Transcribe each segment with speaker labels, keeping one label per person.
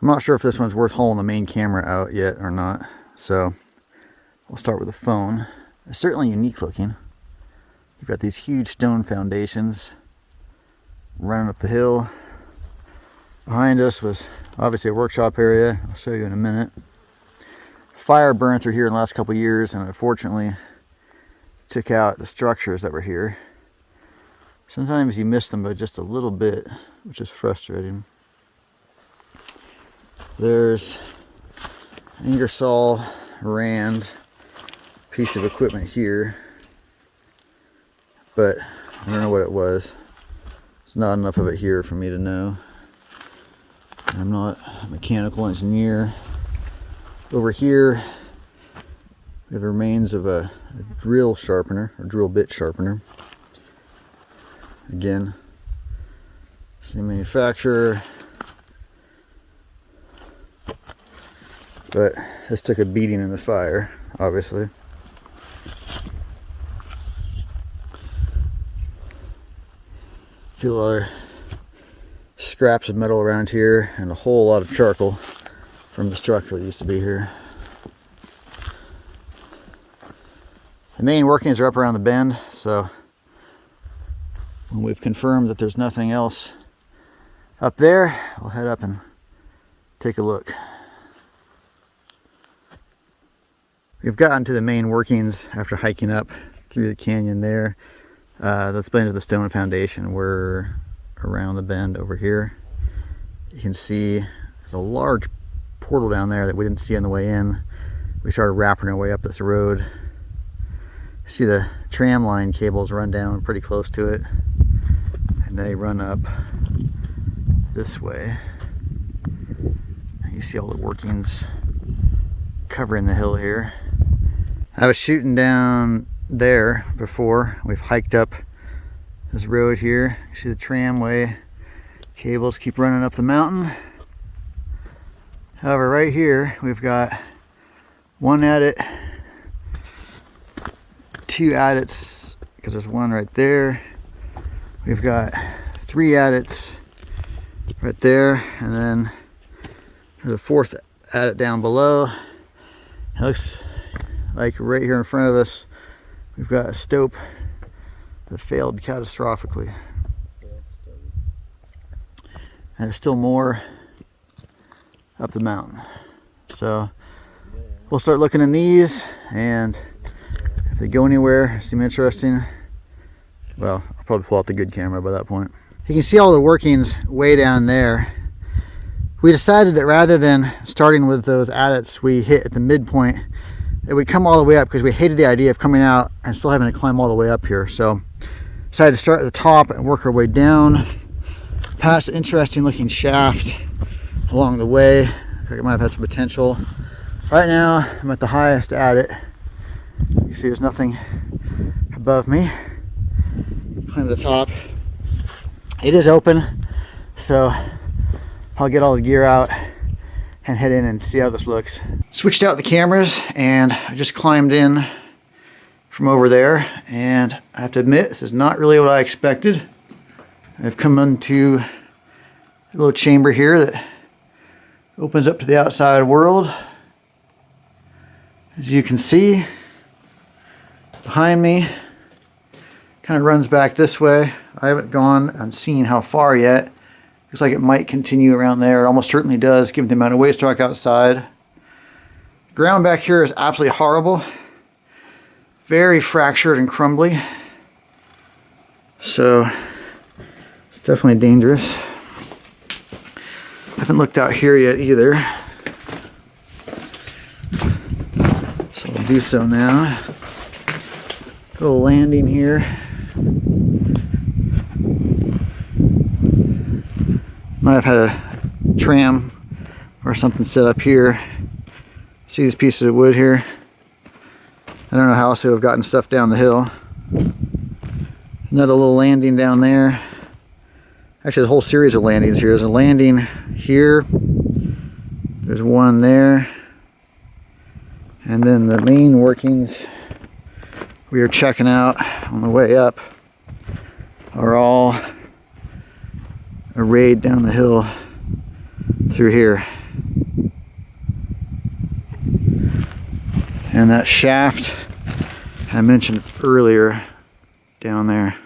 Speaker 1: I'm not sure if this one's worth hauling the main camera out yet or not, so we'll start with the phone. It's certainly unique looking. You've got these huge stone foundations running up the hill. Behind us was obviously a workshop area. I'll show you in a minute. Fire burned through here in the last couple of years, and unfortunately took out the structures that were here. Sometimes you miss them by just a little bit, which is frustrating. There's an Ingersoll Rand piece of equipment here, but I don't know what it was. There's not enough of it here for me to know. I'm not a mechanical engineer. Over here, we have the remains of a drill sharpener, or drill bit sharpener. Again, same manufacturer, but this took a beating in the fire, obviously. A few other scraps of metal around here, and a whole lot of charcoal from the structure that used to be here. The main workings are up around the bend, so when we've confirmed that there's nothing else up there, we'll head up and take a look. We've gotten to the main workings after hiking up through the canyon there. Let's blend into the stone foundation. We're around the bend over here. You can see there's a large portal down there that we didn't see on the way in. We started wrapping our way up this road. See the tram line cables run down pretty close to it, and they run up this way. And you see all the workings covering the hill here. I was shooting down there before. We've hiked up this road here. You see the tramway cables keep running up the mountain. However, right here we've got one adit, two adits, because there's one right there. We've got three adits right there, and then there's a fourth adit down below. It looks like right here in front of us we've got a stope that failed catastrophically. And there's still more up the mountain. So we'll start looking in these, and if they go anywhere, seem interesting, well, I'll probably pull out the good camera by that point. You can see all the workings way down there. We decided that rather than starting with those adits we hit at the midpoint, it would come all the way up, because we hated the idea of coming out and still having to climb all the way up here. So decided to start at the top and work our way down past an interesting looking shaft along the way. I think it might have had some potential. Right now I'm at the highest adit. You see there's nothing above me. Climb to the top. It is open, so I'll get all the gear out and head in and see how this looks. Switched out the cameras, and I just climbed in from over there, and I have to admit, this is not really what I expected. I've come into a little chamber here that opens up to the outside world. As you can see, behind me kind of runs back this way. I haven't gone and seen how far yet. Looks like it might continue around there. It almost certainly does, given the amount of waste rock outside. The ground back here is absolutely horrible. Very fractured and crumbly. So it's definitely dangerous. I haven't looked out here yet either. So I'll do so now. Little landing here. Might have had a tram or something set up here. See these pieces of wood here? I don't know how else they would have gotten stuff down the hill. Another little landing down there. Actually, there's a whole series of landings here. There's a landing here. There's one there. And then the main workings we are checking out on the way up are all arrayed down the hill through here. And that shaft I mentioned earlier down there.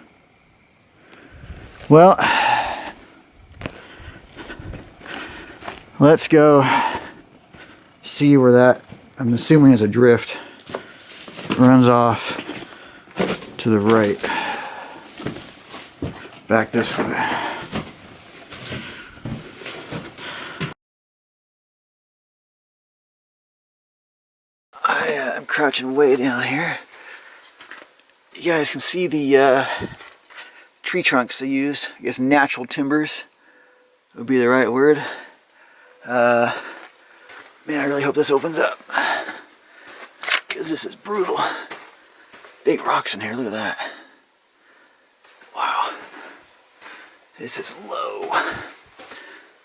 Speaker 1: Well, let's go see where that, I'm assuming is a drift, runs off to the right. Back this way. I'm crouching way down here. You guys can see the tree trunks they used. I guess natural timbers would be the right word. Man, I really hope this opens up, because this is brutal. Big rocks in here, look at that. Wow. This is low.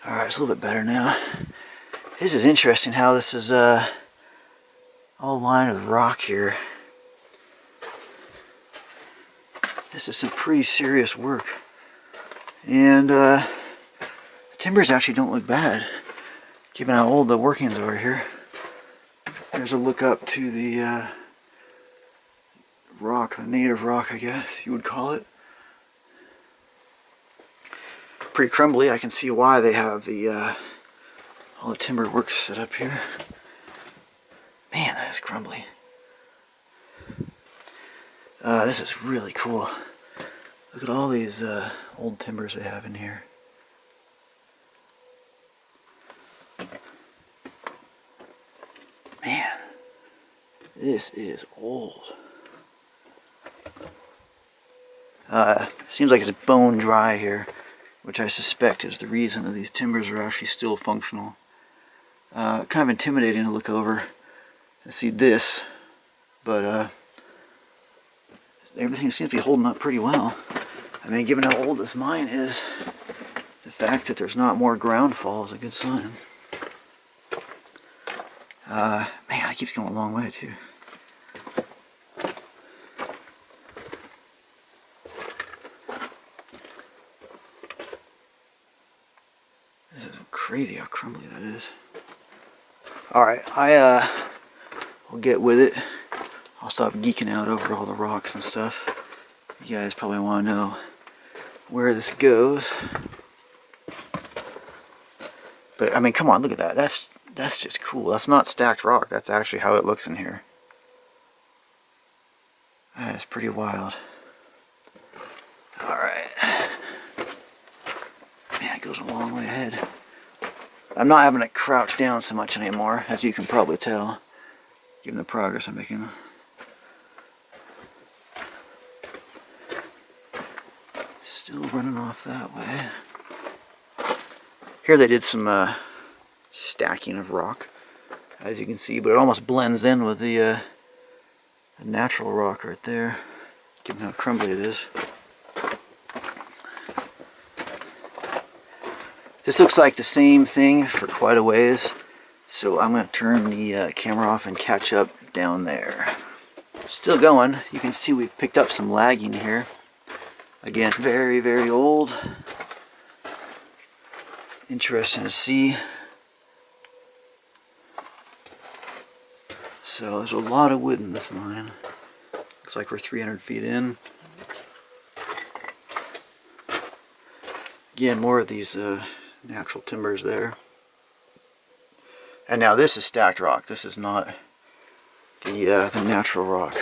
Speaker 1: Alright, it's a little bit better now. This is interesting how this is all lined with rock here. This is some pretty serious work. And the timbers actually don't look bad, given how old the workings are here. There's a look up to the rock, the native rock, I guess you would call it. Pretty crumbly. I can see why they have the all the timber work set up here. Man, that is crumbly. This is really cool. Look at all these old timbers they have in here. Man, this is old. Seems like it's bone dry here, which I suspect is the reason that these timbers are actually still functional. Kind of intimidating to look over and see this, but everything seems to be holding up pretty well. I mean, given how old this mine is, the fact that there's not more ground fall is a good sign. Man, it keeps going a long way too. This is crazy how crumbly that is. Alright, I'll get with it. I'll stop geeking out over all the rocks and stuff. You guys probably want to know where this goes. But I mean, come on, look at that. That's just cool. That's not stacked rock. That's actually how it looks in here. That is pretty wild. Alright. Man, it goes a long way ahead. I'm not having to crouch down so much anymore, as you can probably tell, given the progress I'm making. Still running off that way. Here they did some stacking of rock, as you can see, but it almost blends in with the natural rock right there, given how crumbly it is. This looks like the same thing for quite a ways, so I'm going to turn the camera off and catch up down there. Still going. You can see we've picked up some lagging here. Again, very, very old. Interesting to see. So there's a lot of wood in this mine. Looks like we're 300 feet in. Again, more of these natural timbers there. And now this is stacked rock. This is not the natural rock.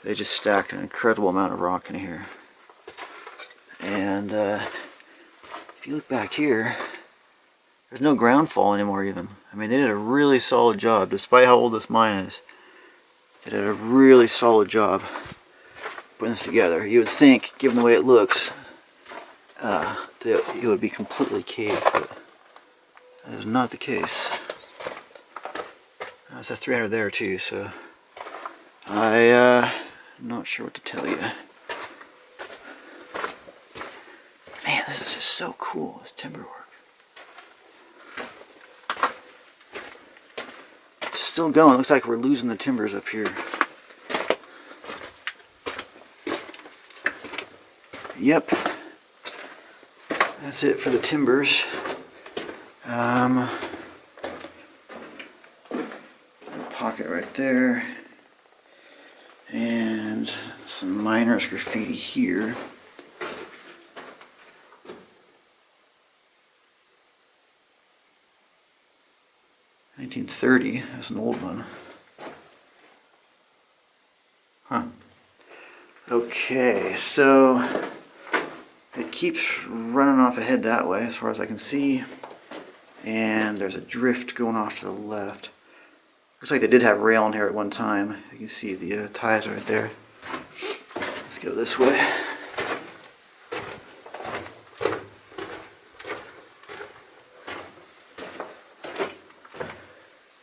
Speaker 1: They just stacked an incredible amount of rock in here. And if you look back here, there's no ground fall anymore even. I mean, they did a really solid job, despite how old this mine is. They did a really solid job putting this together. You would think, given the way it looks, that it would be completely caved, but that is not the case. It says 300 there too, so I'm not sure what to tell you. Man, this is just so cool, this timber work. It's still going. Looks like we're losing the timbers up here. Yep. That's it for the timbers. pocket right there. And some miners graffiti here. $1930, that's an old one. Huh. Okay, so it keeps running off ahead that way as far as I can see. And there's a drift going off to the left. Looks like they did have rail in here at one time. You can see the ties right there. Let's go this way.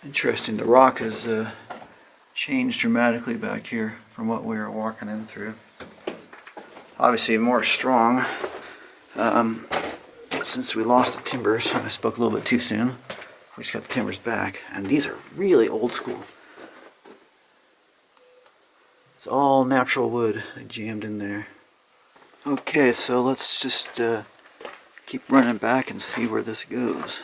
Speaker 1: Interesting, the rock has changed dramatically back here from what we were walking in through. Obviously more strong. Since we lost the timbers, I spoke a little bit too soon. We just got the timbers back, and these are really old school. It's all natural wood they jammed in there. Okay, so let's just keep running back and see where this goes.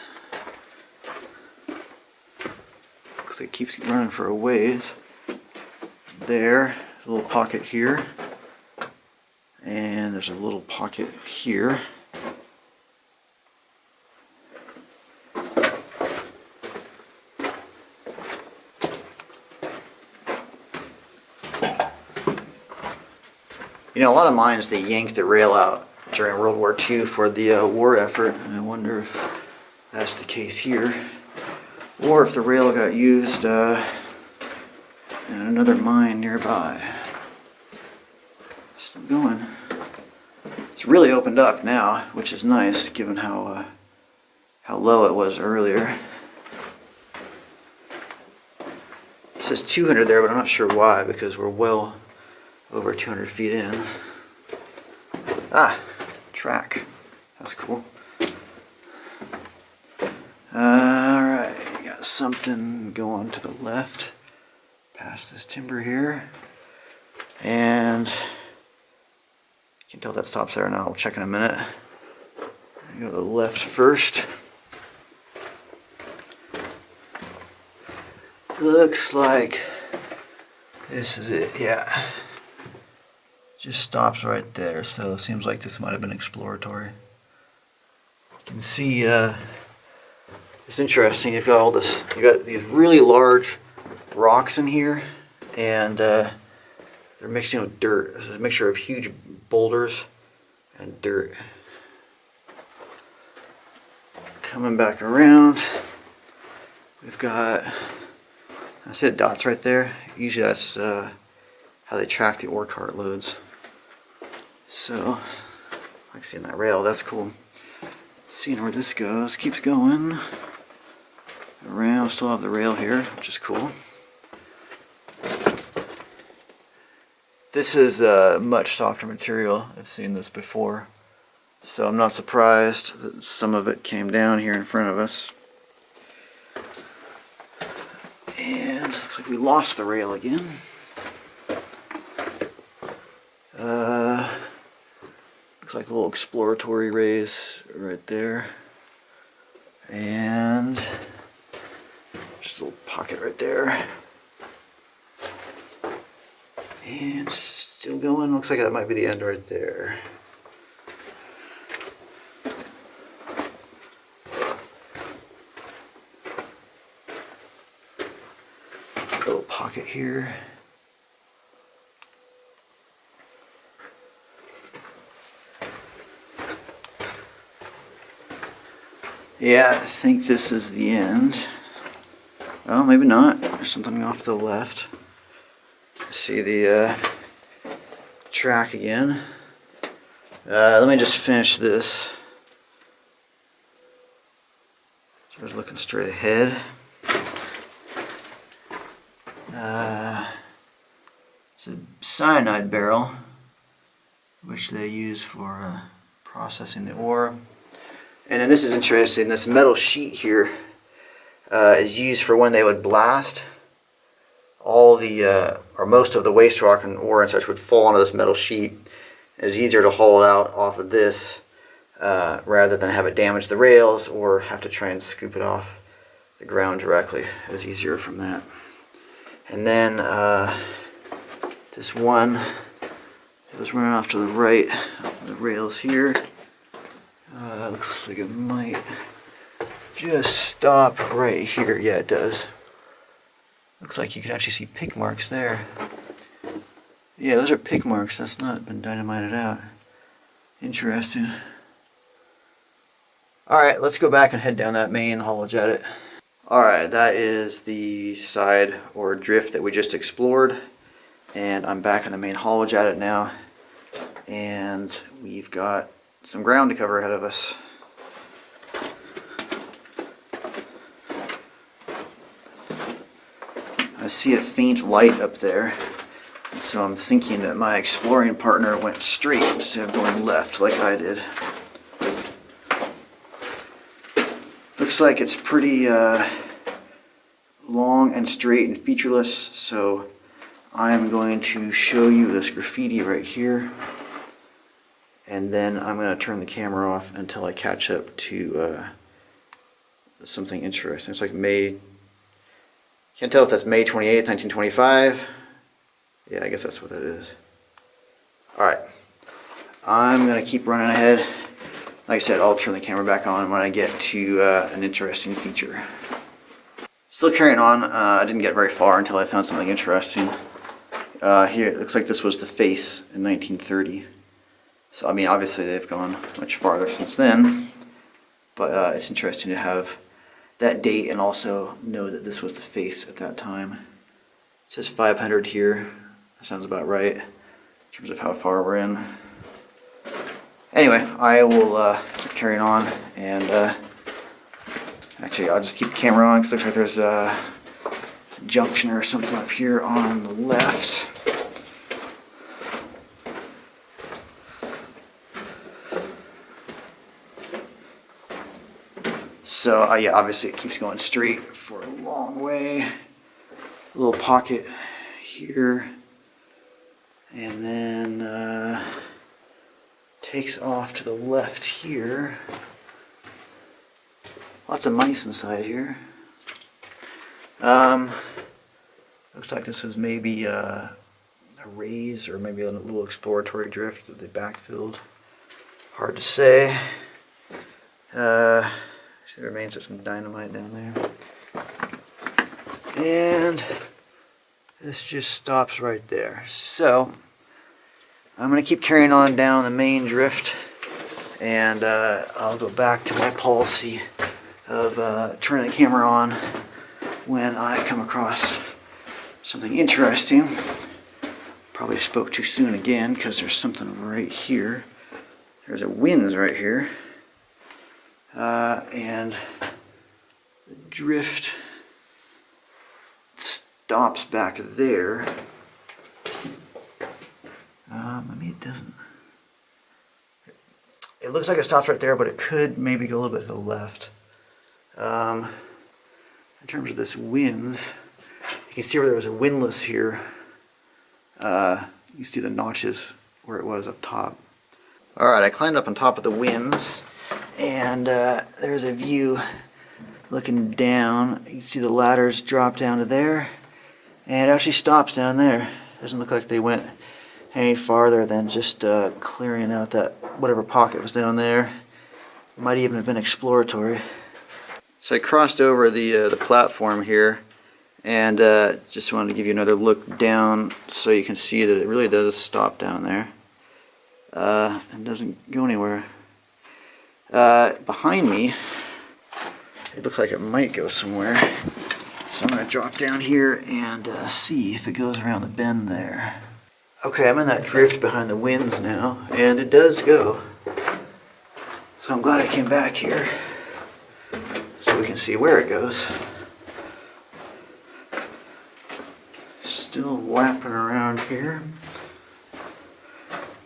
Speaker 1: Looks like it keeps running for a ways. There, a little pocket here, and there's a little pocket here. You know, a lot of mines, they yanked the rail out during World War II for the war effort, and I wonder if that's the case here, or if the rail got used in another mine nearby. Still going. It's really opened up now, which is nice given how low it was earlier. It says 200 there, but I'm not sure why, because we're well over 200 feet in. Ah, track. That's cool. Alright, got something going to the left past this timber here. And you can tell that stops there now. We'll check in a minute. Go to the left first. Looks like this is it, yeah. Just stops right there, so it seems like this might have been exploratory. You can see it's interesting. You've got all this, you got these really large rocks in here, and they're mixing with dirt. This is a mixture of huge boulders and dirt. Coming back around, we've got, I said dots right there. Usually that's how they track the ore cart loads. So, like seeing that rail, that's cool. Seeing where this goes, keeps going around. Still have the rail here, which is cool. This is much softer material. I've seen this before, so I'm not surprised that some of it came down here in front of us. And looks like we lost the rail again. Looks like a little exploratory raise right there. And just a little pocket right there. And still going. Looks like that might be the end right there. A little pocket here. Yeah, I think this is the end. Oh, maybe not. There's something off to the left. See the track again. Let me just finish this. So I was looking straight ahead. It's a cyanide barrel, which they use for processing the ore. And then this is interesting. This metal sheet here is used for when they would blast. All the, or most of the waste rock and ore and such would fall onto this metal sheet. It's easier to haul it out off of this rather than have it damage the rails or have to try and scoop it off the ground directly. It was easier from that. And then this one, it was running off to the right of the rails here. Looks like it might just stop right here. Yeah, it does. Looks like you can actually see pick marks there. Yeah, those are pick marks. That's not been dynamited out. Interesting. Alright, let's go back and head down that main haulage adit. Alright, that is the side or drift that we just explored. And I'm back on the main haulage adit now. And we've got some ground to cover ahead of us. I see a faint light up there, and so I'm thinking that my exploring partner went straight instead of going left like I did. Looks like it's pretty long and straight and featureless, so I'm going to show you this graffiti right here, and then I'm going to turn the camera off until I catch up to something interesting. It's like May. Can't tell if that's May 28th, 1925. Yeah, I guess that's what that is. Alright. I'm going to keep running ahead. Like I said, I'll turn the camera back on when I get to an interesting feature. Still carrying on. I didn't get very far until I found something interesting. Here, it looks like this was the face in 1930. So, I mean, obviously they've gone much farther since then. But it's interesting to have that date and also know that this was the face at that time. It says 500 here. That sounds about right in terms of how far we're in. Anyway, I will keep carrying on, and actually I'll just keep the camera on because it looks like there's a junction or something up here on the left. So yeah, obviously it keeps going straight for a long way. A little pocket here, and then takes off to the left here. Lots of mice inside here. Looks like this is maybe a raise or maybe a little exploratory drift that they backfilled. Hard to say. There remains some dynamite down there. And this just stops right there. So I'm going to keep carrying on down the main drift, and I'll go back to my policy of turning the camera on when I come across something interesting. Probably spoke too soon again because there's something right here. There's a Wince right here. And the drift stops back there. Maybe it doesn't. It looks like it stops right there, but it could maybe go a little bit to the left. In terms of this Wince, you can see where there was a windlass here. You can see the notches where it was up top. Alright, I climbed up on top of the Wince, and there's a view looking down. You can see the ladders drop down to there, and it actually stops down there. Doesn't look like they went any farther than just clearing out that whatever pocket was down there. Might even have been exploratory. So I crossed over the platform here, and just wanted to give you another look down so you can see that it really does stop down there and doesn't go anywhere. Behind me, it looks like it might go somewhere. So I'm going to drop down here and see if it goes around the bend there. Okay, I'm in that drift behind the Wince now, and it does go. So I'm glad I came back here so we can see where it goes. Still whapping around here.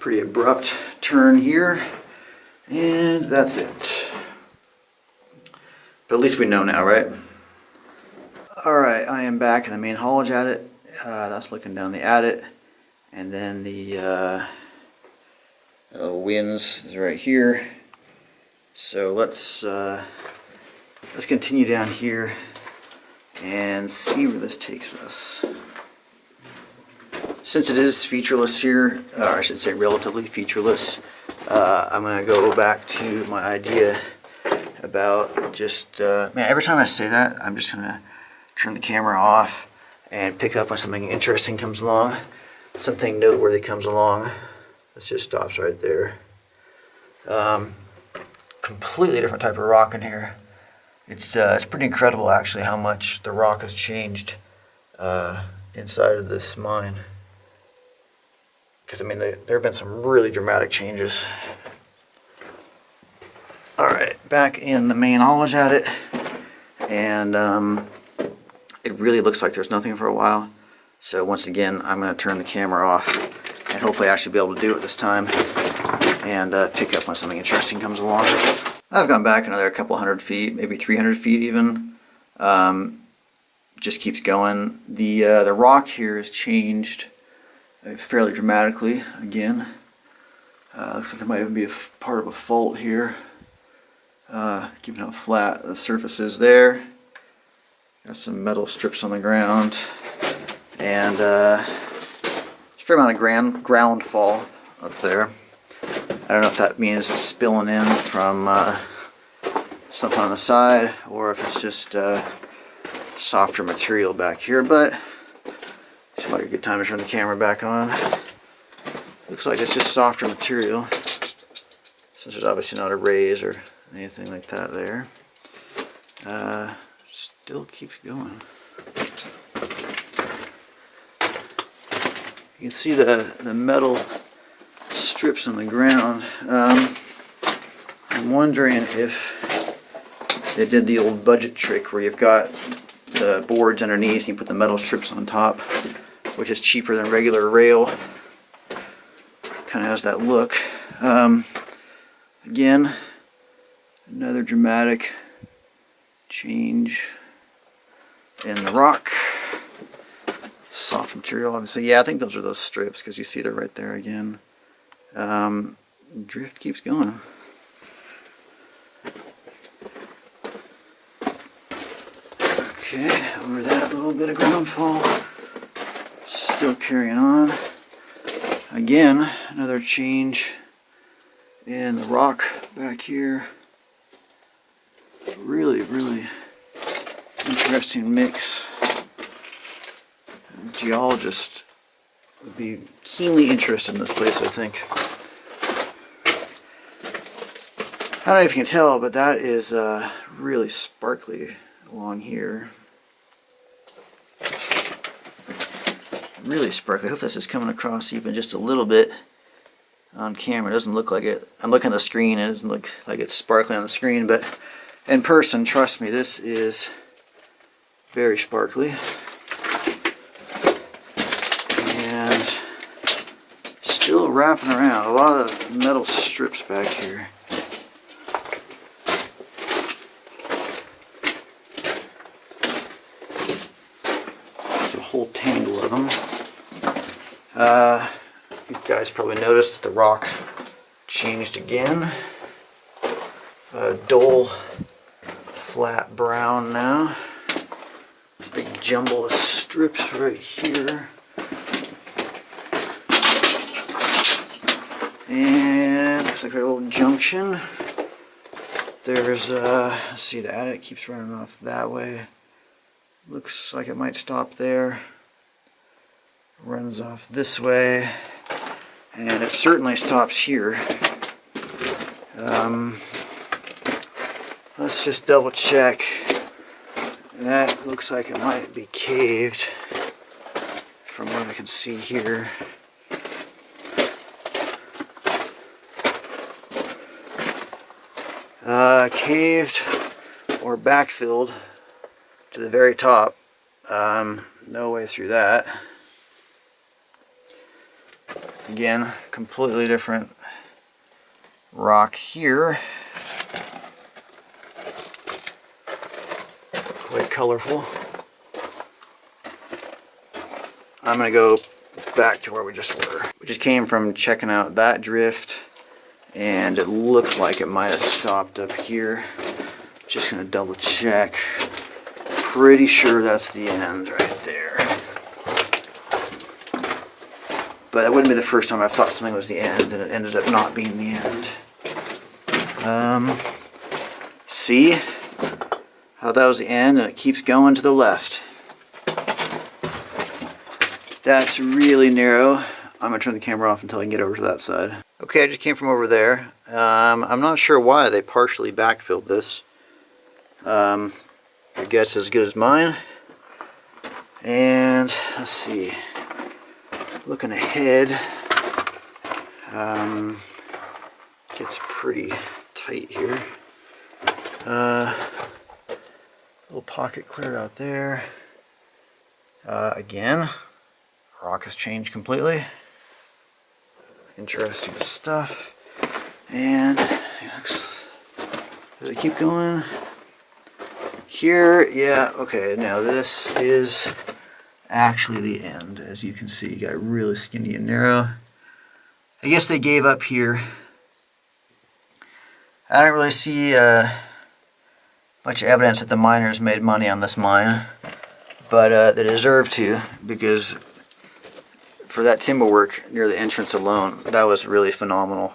Speaker 1: Pretty abrupt turn here, and that's it. But at least we know now, right? Alright, I am back in the main haulage adit. That's looking down the adit. And then the little Wince is right here. So let's continue down here and see where this takes us. Since it is featureless here, or I should say relatively featureless, I'm going to go back to my idea about just, man, every time I say that, I'm just going to turn the camera off and pick up when something interesting comes along, something noteworthy comes along. This just stops right there. Completely different type of rock in here. It's pretty incredible actually how much the rock has changed inside of this mine. Because I mean, there have been some really dramatic changes. All right, back in the main haulage adit, and it really looks like there's nothing for a while. So once again, I'm going to turn the camera off, and hopefully actually be able to do it this time, and pick up when something interesting comes along. I've gone back another couple 100 feet, maybe 300 feet even. Just keeps going. The rock here has changed fairly dramatically again. Looks like there might even be a part of a fault here. Given how flat the surface is there. Got some metal strips on the ground. And a fair amount of ground fall up there. I don't know if that means it's spilling in from something on the side, or if it's just softer material back here, but it's might be a good time to turn the camera back on. Looks like it's just softer material, since there's obviously not a raise or anything like that there. Still keeps going. You can see the metal strips on the ground. I'm wondering if they did the old budget trick where you've got the boards underneath and you put the metal strips on top, which is cheaper than regular rail. Kind of has that look. Again, another dramatic change in the rock. Soft material, obviously. Yeah, I think those are those strips because you see they're right there again. Drift keeps going. Okay, over that little bit of ground fall. Still carrying on. Again, another change in the rock back here. Really, really interesting mix. Geologists would be keenly interested in this place, I think. I don't know if you can tell, but that is really sparkly along here. Really sparkly. I hope this is coming across even just a little bit on camera. It doesn't look like it. I'm looking at the screen, it doesn't look like it's sparkling on the screen, but in person, trust me, this is very sparkly. And still wrapping around. A lot of metal strips back here. There's a whole tangle of them. You guys probably noticed that the rock changed again. A dull, flat brown now. Big jumble of strips right here. And looks like a little junction. There's, let's see, the adit keeps running off that way. Looks like it might stop there. Runs off this way. And it certainly stops here. Let's just double check. That looks like it might be caved from what I can see here. Caved or backfilled to the very top. No way through that. Again, completely different rock here. Quite colorful. I'm going to go back to where we just were. We just came from checking out that drift, and it looked like it might have stopped up here. Just going to double check. Pretty sure that's the end right there. But that wouldn't be the first time I've thought something was the end and it ended up not being the end. See how that was the end and it keeps going to the left. That's really narrow. I'm gonna turn the camera off until I can get over to that side. Okay, I just came from over there. I'm not sure why they partially backfilled this. Your guess is as good as mine. And let's see. Looking ahead, gets pretty tight here. Little pocket cleared out there. Again, rock has changed completely. Interesting stuff. And does it keep going? Here, yeah, okay, now this is actually the end. As you can see, it got really skinny and narrow. I guess they gave up here. I don't really see much evidence that the miners made money on this mine, but they deserve to, because for that timber work near the entrance alone, that was really phenomenal.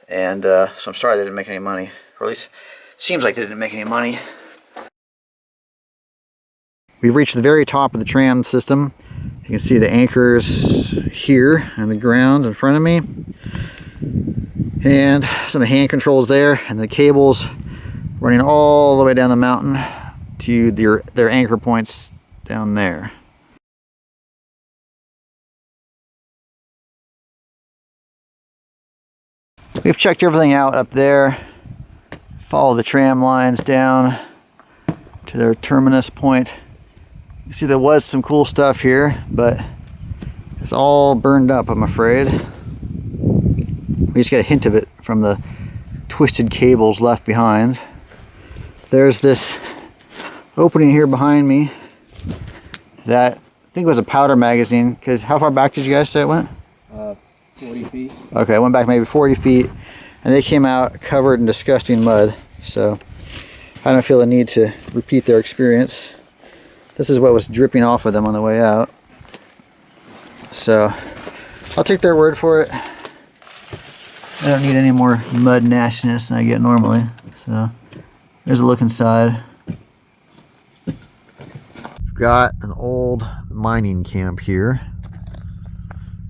Speaker 1: And so I'm sorry they didn't make any money, or at least seems like they didn't make any money. We've reached the very top of the tram system. You can see the anchors here on the ground in front of me. And some of the hand controls there, and the cables running all the way down the mountain to their anchor points down there. We've checked everything out up there. Follow the tram lines down to their terminus point. You see there was some cool stuff here, but it's all burned up, I'm afraid. We just get a hint of it from the twisted cables left behind. There's this opening here behind me that I think was a powder magazine, because how far back did you guys say it went?
Speaker 2: 40 feet.
Speaker 1: Okay, it went back maybe 40 feet, and they came out covered in disgusting mud, so I don't feel the need to repeat their experience. This is what was dripping off of them on the way out. So I'll take their word for it. I don't need any more mud nastiness than I get normally. So there's a look inside. We've got an old mining camp here,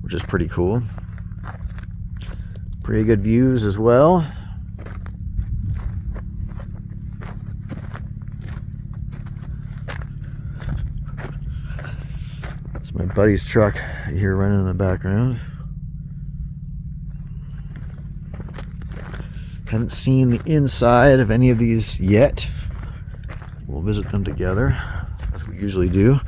Speaker 1: which is pretty cool. Pretty good views as well. My buddy's truck here running in the background. Haven't seen the inside of any of these yet. We'll visit them together, as we usually do.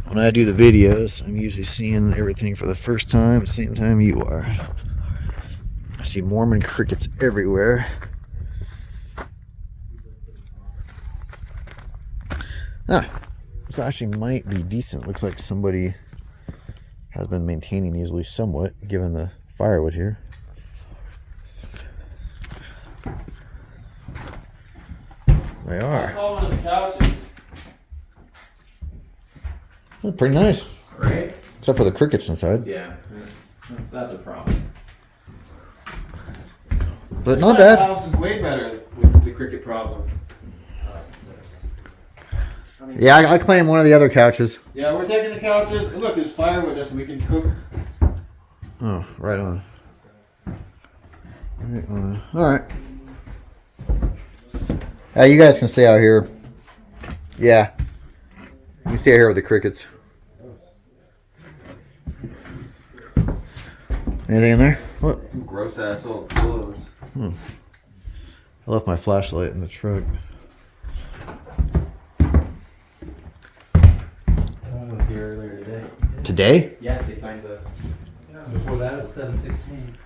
Speaker 1: When I do the videos, I'm usually seeing everything for the first time at the same time you are. I see Mormon crickets everywhere. This actually might be decent. Looks like somebody has been maintaining these at least somewhat, given the firewood here. They are.
Speaker 2: I call one of the couches.
Speaker 1: They're pretty nice.
Speaker 2: Right?
Speaker 1: Except for the crickets inside.
Speaker 2: Yeah, that's a problem.
Speaker 1: But not bad.
Speaker 2: The house is way better with the cricket problem.
Speaker 1: Yeah, I claim one of the other couches.
Speaker 2: Yeah, we're taking the couches. And look, there's firewood, so we can cook.
Speaker 1: Oh, right on. Right on. Alright. You guys can stay out here. Yeah. You can stay out here with the crickets. Anything in there? What?
Speaker 2: Some gross ass old clothes.
Speaker 1: I left my flashlight in the truck.
Speaker 2: Someone was here earlier today.
Speaker 1: Today?
Speaker 2: Yeah, they signed the. Yeah, before that it was 7/16.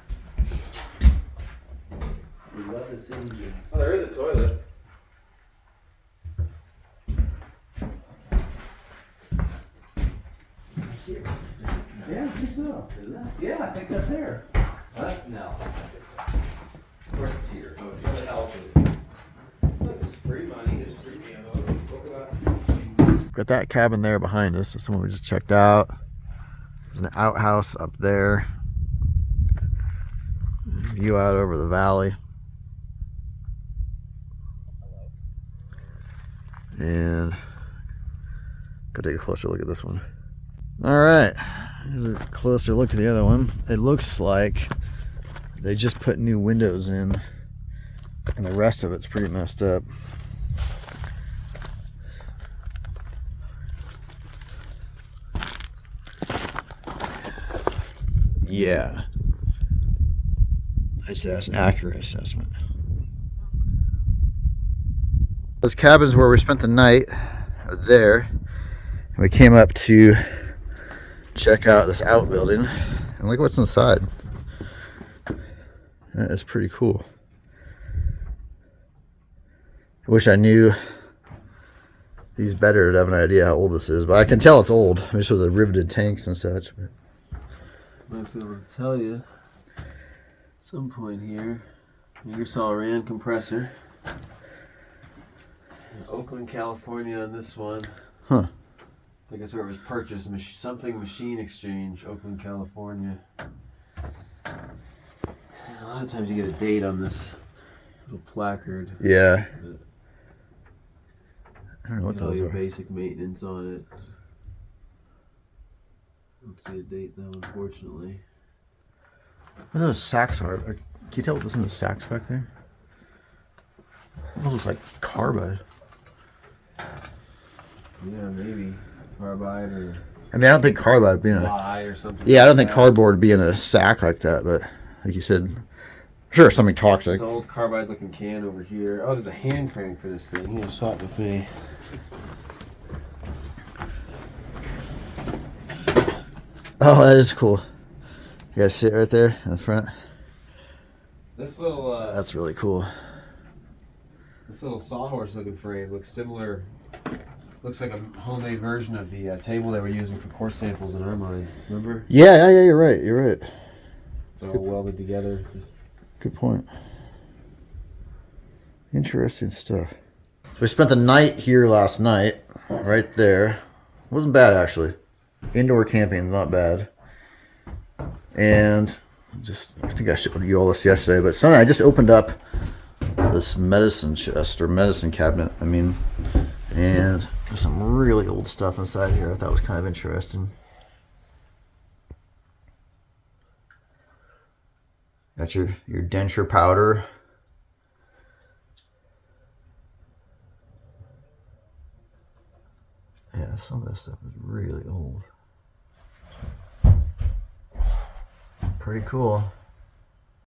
Speaker 2: We love the city. Oh, there is a toilet. Yeah, I think so. Is that? Yeah, I think that's there. What? No, I don't think so. Of course it's here. Oh, it's where the hell is it? Look, it's free money. It's free ammo. Look about.
Speaker 1: Got that cabin there behind us. That's the one we just checked out. There's an outhouse up there. View out over the valley. And go take a closer look at this one. All right, here's a closer look at the other one. It looks like they just put new windows in, and the rest of it's pretty messed up. Yeah, I'd say that's an accurate assessment. Those cabins where we spent the night are there. And we came up to check out this outbuilding, and look what's inside. That is pretty cool. I wish I knew these better to have an idea how old this is, but I can tell it's old. Just with the riveted tanks and such. But
Speaker 2: Might be able to tell you at some point here. Ingersoll Rand compressor. Oakland, California on this one.
Speaker 1: Huh.
Speaker 2: I think that's where it was purchased. Something Machine Exchange, Oakland, California. A lot of times you get a date on this little placard.
Speaker 1: Yeah. I don't know what
Speaker 2: All
Speaker 1: those
Speaker 2: your
Speaker 1: are.
Speaker 2: basic maintenance on it. Don't see a date though, unfortunately.
Speaker 1: What those sacks are? Can you tell what this in the sacks back there? It looks like carbide.
Speaker 2: Yeah, maybe carbide or
Speaker 1: I mean, I don't think carbide would be in a.
Speaker 2: fly or something.
Speaker 1: Yeah, I don't
Speaker 2: like
Speaker 1: think
Speaker 2: that.
Speaker 1: cardboard would be in a sack like that, but like you said, sure, something toxic.
Speaker 2: There's an old carbide looking can over here. Oh, there's a hand crank for this thing. Here, swap with me.
Speaker 1: Oh, that is cool. You guys see it right there in the front?
Speaker 2: This little
Speaker 1: That's really cool.
Speaker 2: this little sawhorse looking frame looks similar. Looks like a homemade version of the table they were using for course samples in our mine. Remember?
Speaker 1: Yeah, you're right. You're right.
Speaker 2: It's all welded together.
Speaker 1: Good point. Interesting stuff. So we spent the night here last night, right there. Wasn't bad actually. Indoor camping, not bad. And I think I showed you all this yesterday, but Sunday I just opened up this medicine chest or medicine cabinet. I mean, and there's some really old stuff inside here. I thought was kind of interesting. Got your denture powder. Yeah, some of this stuff is really old. Pretty cool.